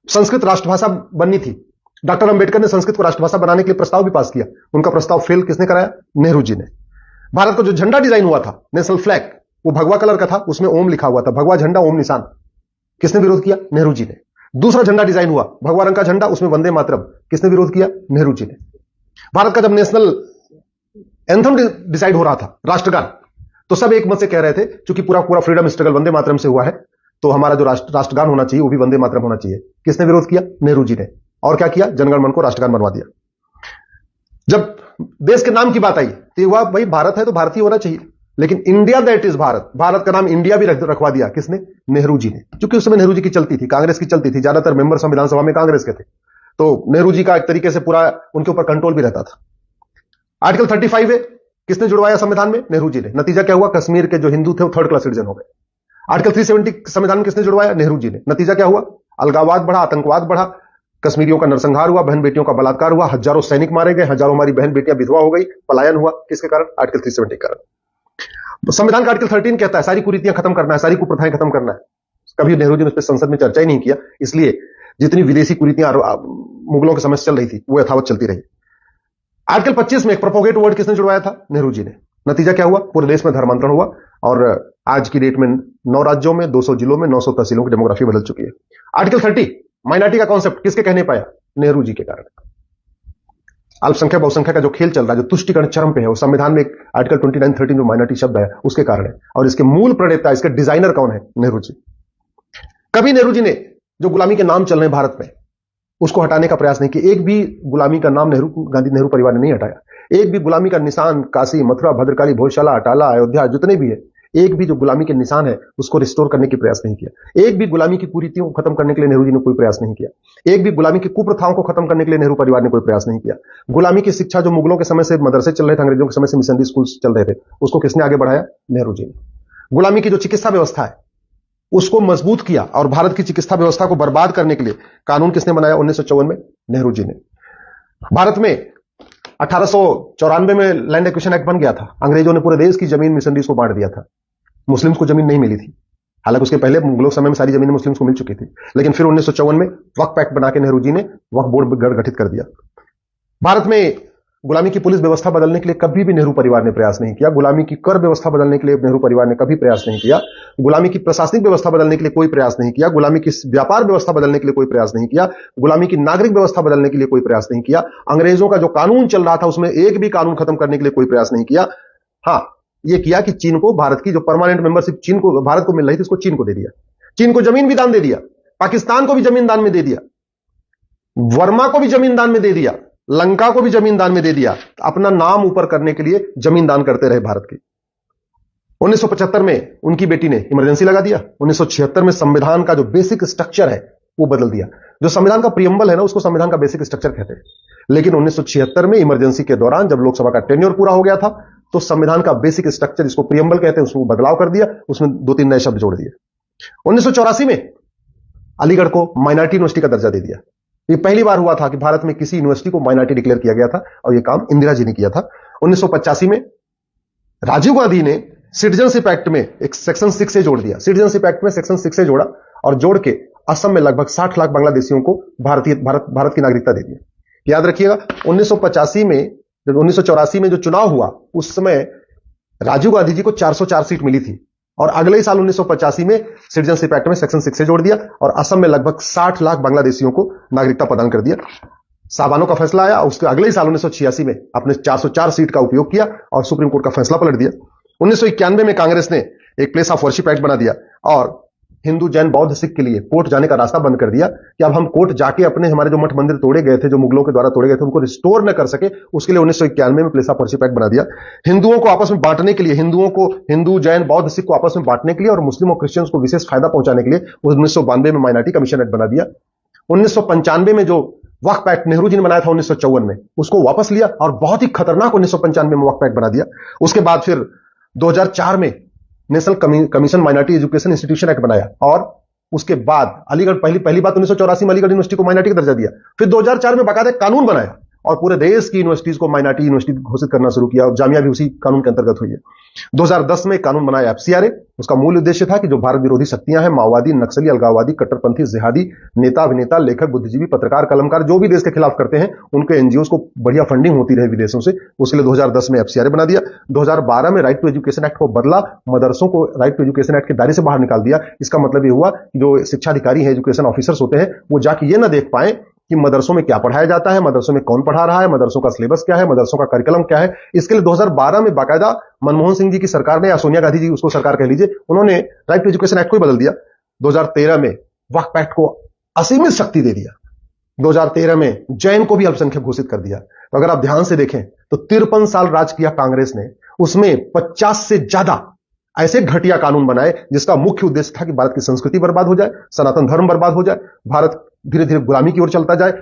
संस्कृत राष्ट्रभाषा बननी थी। डॉक्टर अंबेडकर ने संस्कृत को राष्ट्रभाषा बनाने के लिए प्रस्ताव भी पास किया। उनका प्रस्ताव फेल किसने कराया? नेहरू जी ने। भारत का जो झंडा डिजाइन हुआ था, नेशनल फ्लैग, वो भगवा कलर का था, उसमें ओम लिखा हुआ था, भगवा झंडा ओम निशान। किसने विरोध किया? नेहरू जी ने। दूसरा झंडा डिजाइन हुआ, भगवा रंग का झंडा, उसमें वंदे मातरम। किसने विरोध किया? नेहरू जी ने। भारत का जब नेशनल एंथम डिसाइड हो रहा था, राष्ट्रगान, तो सब एक मत से कह रहे थे क्योंकि पूरा पूरा फ्रीडम स्ट्रगल वंदे मातरम से हुआ है, तो हमारा जो राष्ट्रगान होना चाहिए वो भी वंदे मातरम होना चाहिए। किसने विरोध किया? नेहरू जी ने। और क्या किया? जनगण मन को राष्ट्रगान बनवा दिया। जब देश के नाम की बात आई तो हुआ भाई भारत है तो भारतीय होना चाहिए, लेकिन India that is Bharat, Bharat का नाम इंडिया भी रखवा दिया। किसने? नेहरू जी ने। क्योंकि उस समय नेहरू जी की चलती थी, कांग्रेस की चलती थी, ज्यादातर मेंबर संविधान सभा में कांग्रेस के थे, तो नेहरू जी का एक तरीके से पूरा उनके ऊपर कंट्रोल भी रहता था। आर्टिकल 35 है, किसने जुड़वाया संविधान में? नेहरू जी ने। नतीजा क्या हुआ? कश्मीर के जो हिंदू थे वो थर्ड क्लास सिटीजन हो गए। आर्टिकल 370 संविधान में किसने जुड़वाया? नेहरू जी ने। नतीजा क्या हुआ? अलगाववाद बढ़ा, आतंकवाद बढ़ा, कश्मीरियों का नरसंहार हुआ, बहन बेटियों का बलात्कार हुआ, हजारों सैनिक मारे गए, हजारों हमारी बहन बेटियां विधवा हो गई, पलायन हुआ। किसके कारण? आर्टिकल 370 के कारण। संविधान का आर्टिकल 13 कहता है सारी कुरीतियां खत्म करना है, सारी कुप्रथाएं खत्म करना है। कभी नेहरू जी ने उस पर संसद में चर्चा ही नहीं किया, इसलिए जितनी विदेशी कुरीतियां मुगलों के समय चल रही थी वो यथावत चलती रही। आर्टिकल 25 में एक प्रोपोगेट वर्ड किसने जुड़वाया था? नेहरू जी ने। नतीजा क्या हुआ? पूरे देश में धर्मांतरण हुआ और आज की डेट में 9 राज्यों में, 200 जिलों में, 900 तहसीलों की डेमोग्राफी बदल चुकी है। आर्टिकल 30 माइनॉरिटी का कॉन्सेप्ट किसके कहने पाया? नेहरू जी के कारण। अल्पसंख्यक बहुसंख्यक का जो खेल चल रहा है, जो तुष्टिकरण चरम पे है, वो संविधान में आर्टिकल 29-13 जो माइनॉरिटी शब्द है उसके कारण है। और इसके मूल प्रणेता, इसके डिजाइनर कौन है? नेहरू जी। कभी नेहरू जी ने जो गुलामी के नाम चल रहे हैं भारत में उसको हटाने का प्रयास नहीं किया। एक भी गुलामी का नाम गांधी नेहरू परिवार ने नहीं हटाया। एक भी गुलामी का निशान काशी, मथुरा, भद्रकाली, भोजशाला, अटाला, अयोध्या, जितने भी है, एक भी जो गुलामी के निशान है उसको रिस्टोर करने की प्रयास नहीं किया। एक भी गुलामी की कुरीतियों को खत्म करने के लिए नेहरू जी ने कोई प्रयास नहीं किया। एक भी गुलामी की कुप्रथाओं को खत्म करने के लिए नेहरू परिवार ने कोई प्रयास नहीं किया। गुलामी की शिक्षा जो मुगलों के समय से मदरसे चल रहे थे, अंग्रेजों के समय से मिशनरी स्कूल चल रहे थे, उसको किसने आगे बढ़ाया? नेहरू जी ने। गुलामी की जो चिकित्सा व्यवस्था है उसको मजबूत किया और भारत की चिकित्सा व्यवस्था को बर्बाद करने के लिए कानून किसने बनाया? 1954 में नेहरू जी ने। भारत में 1894 में लैंड एक्विजिशन एक्ट बन गया था। अंग्रेजों ने पूरे देश की जमीन मिशनरीज को बांट दिया था। मुस्लिम्स को जमीन नहीं मिली थी, हालांकि उसके पहले मुगलों समय में सारी जमीन मुस्लिम्स को मिल चुकी थी, लेकिन फिर 1954 में वक्फ एक्ट बना के नेहरू जी ने वक्फ बोर्ड गठित कर दिया। भारत में गुलामी की पुलिस व्यवस्था बदलने के लिए कभी भी नेहरू परिवार ने प्रयास नहीं किया। गुलामी की कर व्यवस्था बदलने के लिए नेहरू परिवार ने कभी प्रयास नहीं किया। गुलामी की प्रशासनिक व्यवस्था बदलने के लिए कोई प्रयास नहीं किया। गुलामी की व्यापार व्यवस्था बदलने के लिए कोई प्रयास नहीं किया। गुलामी की नागरिक व्यवस्था बदलने के लिए कोई प्रयास नहीं किया। अंग्रेजों का जो कानून चल रहा था उसमें एक भी कानून खत्म करने के लिए कोई प्रयास नहीं किया। हाँ, यह किया कि चीन को, भारत की जो परमानेंट मेंबरशिप चीन को, भारत को मिल रही थी, उसको चीन को दे दिया। चीन को जमीन भी दान दे दिया, पाकिस्तान को भी जमीन दान में दे दिया, वर्मा को भी जमीन दान में दे दिया, लंका को भी जमीन दान में दे दिया। अपना नाम ऊपर करने के लिए जमीन दान करते रहे भारत की। 1975 में उनकी बेटी ने इमरजेंसी लगा दिया। 1976 में संविधान का जो बेसिक स्ट्रक्चर है वो बदल दिया। जो संविधान का प्रियम्बल है ना, उसको संविधान का बेसिक स्ट्रक्चर कहते हैं। लेकिन 1976 में इमरजेंसी के दौरान जब लोकसभा का टेन्योर पूरा हो गया था तो संविधान का बेसिक स्ट्रक्चर, जिसको प्रियम्बल कहते हैं, उसको बदलाव कर दिया, उसमें 2-3 नए शब्द जोड़ दिए। 1984 में अलीगढ़ को माइनॉरिटी यूनिवर्सिटी का दर्जा दे दिया। ये पहली बार हुआ था कि भारत में किसी यूनिवर्सिटी को माइनॉरिटी डिक्लेयर किया गया था और यह काम इंदिरा जी ने किया था। 1985 में राजीव गांधी ने सिटीजनशिप एक्ट में एक सेक्शन 6 जोड़ दिया। सिटीजनशिप एक्ट में सेक्शन 6 जोड़ा और जोड़ के असम में लगभग 60 लाख बांग्लादेशियों को भारत की नागरिकता दे दी। याद रखिएगा, 1984 में जो चुनाव हुआ उस समय राजीव गांधी जी को 404 सीट मिली थी और अगले ही साल 1985 में सिटीजनशिप एक्ट में सेक्शन 6 से जोड़ दिया और असम में लगभग 60 लाख बांग्लादेशियों को नागरिकता प्रदान कर दिया। साबानो का फैसला आया, उसके अगले ही साल 1986 में अपने 404 सीट का उपयोग किया और सुप्रीम कोर्ट का फैसला पलट दिया। 1991 में कांग्रेस ने एक प्लेस ऑफ वर्शिप एक्ट बना दिया और हिंदू, जैन, बौद्ध, सिख के लिए कोर्ट जाने का रास्ता बंद कर दिया कि अब हम कोर्ट जाके अपने हमारे जो मठ मंदिर तोड़े गए थे, जो मुगलों के द्वारा तोड़े गए थे, उनको रिस्टोर न कर सके, उसके लिए 1991 में प्लेस ऑफ वर्शिप एक्ट बना दिया। हिंदुओं को आपस में बांटने के लिए, हिंदू, जैन, बौद्ध, सिख को आपस में बांटने के लिए और मुस्लिम और क्रिश्चियंस को विशेष फायदा पहुंचाने के लिए 1992 में माइनॉरिटी कमीशन एक्ट बना दिया। 1995 में जो वक्फ एक्ट नेहरू जी ने बनाया था 1954 में, उसको वापस लिया और बहुत ही खतरनाक 1995 में वक्फ एक्ट बना दिया। उसके बाद फिर 2004 में national commission minority education institution act बनाया और उसके बाद अलीगढ़, पहली बात 1984 में अलीगढ़ यूनिवर्सिटी को माइनॉरिटी का दर्जा दिया। फिर 2004 में बाकायदा कानून बनाया और पूरे देश की यूनिवर्सिटीज को माइनॉरिटी यूनिवर्सिटी घोषित करना शुरू किया और जामिया भी उसी कानून के अंतर्गत हुई है। 2010 में कानून बनाया एफसीआरए। उसका मूल उद्देश्य था कि जो भारत विरोधी शक्तियां हैं, माओवादी, नक्सली, अलगाववादी, कट्टरपंथी, जिहादी नेता, अभिनेता, लेखक, बुद्धिजीवी, पत्रकार, कलमकार जो भी देश के खिलाफ करते हैं, उनके एनजीओ को बढ़िया फंडिंग होती रहे विदेशों से, उसके लिए 2010 में एफसीआरए बना दिया। 2012 में राइट टू एजुकेशन एक्ट को बदला, मदरसों को राइट टू एजुकेशन एक्ट के दायरे से बाहर निकाल दिया। इसका मतलब ये हुआ कि जो शिक्षा अधिकारी हैं, एजुकेशन ऑफिसर्स होते हैं, वो जाके ये ना देख पाए कि मदरसों में क्या पढ़ाया जाता है, मदरसों में कौन पढ़ा रहा है, मदरसों का सिलेबस क्या है, मदरसों का करिकुलम क्या है। इसके लिए 2012 में बाकायदा मनमोहन सिंह जी की सरकार ने, या सोनिया गांधी जी उसको सरकार कह लीजिए, उन्होंने राइट टू एजुकेशन एक्ट को ही बदल दिया। 2013 में वक्फ एक्ट को असीमित शक्ति दे दिया। 2013 में जैन को भी अल्पसंख्यक घोषित कर दिया। तो अगर आप ध्यान से देखें तो 53 साल राज किया कांग्रेस ने, उसमें 50 से ज्यादा ऐसे घटिया कानून बनाए जिसका मुख्य उद्देश्य था कि भारत की संस्कृति बर्बाद हो जाए, सनातन धर्म बर्बाद हो जाए, भारत धीरे धीरे गुलामी की ओर चलता जाए।